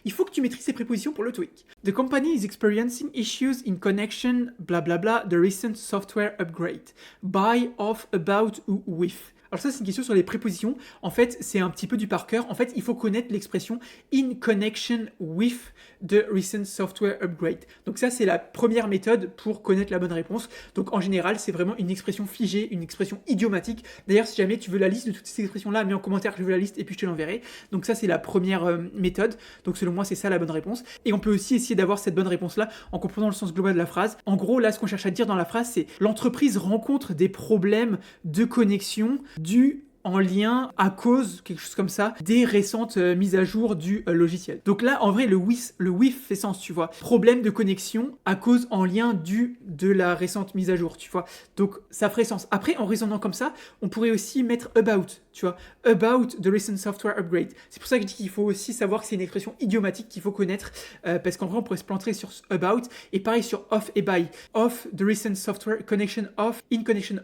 Il faut que tu maîtrises ces prépositions pour le TOEIC. The company is experiencing issues in connection, bla bla bla, the recent software upgrade. By, of, about ou with. Alors ça, c'est une question sur les prépositions. En fait, c'est un petit peu du par cœur. En fait, il faut connaître l'expression in connection with the recent software upgrade. Donc ça, c'est la première méthode pour connaître la bonne réponse. Donc en général, c'est vraiment une expression figée, une expression idiomatique. D'ailleurs, si jamais tu veux la liste de toutes ces expressions-là, mets en commentaire que je veux la liste et puis je te l'enverrai. Donc ça, c'est la première méthode. Donc selon moi, c'est ça la bonne réponse. Et on peut aussi essayer d'avoir cette bonne réponse-là en comprenant le sens global de la phrase. En gros, là, ce qu'on cherche à dire dans la phrase, c'est l'entreprise rencontre des problèmes de connexion dû en lien à cause, quelque chose comme ça, des récentes mises à jour du logiciel. Donc là, en vrai, le with fait sens, tu vois. Problème de connexion à cause en lien de la récente mise à jour, tu vois. Donc ça ferait sens. Après, en raisonnant comme ça, on pourrait aussi mettre about, tu vois. About the recent software upgrade. C'est pour ça que je dis qu'il faut aussi savoir que c'est une expression idiomatique qu'il faut connaître, parce qu'en vrai, on pourrait se planter sur about, et pareil sur off et by. Off the recent software, connection off, in connection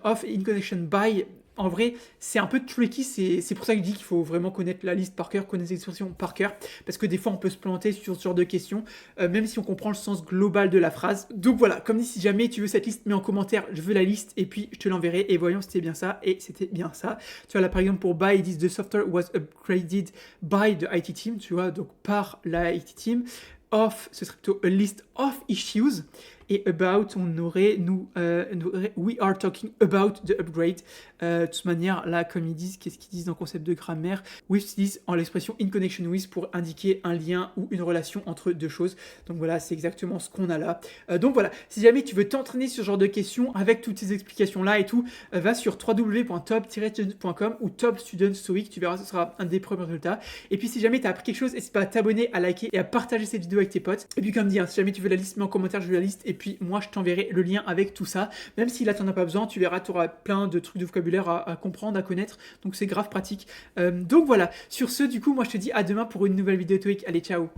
by. En vrai, c'est un peu tricky, c'est pour ça que je dis qu'il faut vraiment connaître la liste par cœur, connaître les expressions par cœur, parce que des fois on peut se planter sur ce genre de questions, même si on comprend le sens global de la phrase. Donc voilà, comme dit, si jamais tu veux cette liste, mets en commentaire, je veux la liste, et puis je te l'enverrai, et voyons si c'était bien ça, et c'était bien ça. Tu vois là par exemple pour by, ils disent the software was upgraded by the IT team, tu vois, donc par la IT team. Of, ce serait plutôt a list of issues. Et about, on aurait, we are talking about the upgrade. De toute manière, là, comme ils disent, qu'est-ce qu'ils disent dans le concept de grammaire? With, ils disent en l'expression in connection with pour indiquer un lien ou une relation entre deux choses. Donc voilà, c'est exactement ce qu'on a là. Donc voilà, si jamais tu veux t'entraîner sur ce genre de questions avec toutes ces explications-là et tout, va sur www.top-student.com ou Top Student Stoic. Tu verras, ce sera un des premiers résultats. Et puis si jamais tu as appris quelque chose, n'hésite pas à t'abonner, à liker et à partager cette vidéo avec tes potes. Et puis comme dit, si jamais tu veux la liste, mets en commentaire, je veux la liste. Et puis moi, je t'enverrai le lien avec tout ça. Même si là, tu n'en as pas besoin, tu verras, tu auras plein de trucs de vocabulaire à comprendre, à connaître. Donc c'est grave pratique. Donc voilà, sur ce, du coup, moi, je te dis à demain pour une nouvelle vidéo TOEIC. Allez, ciao!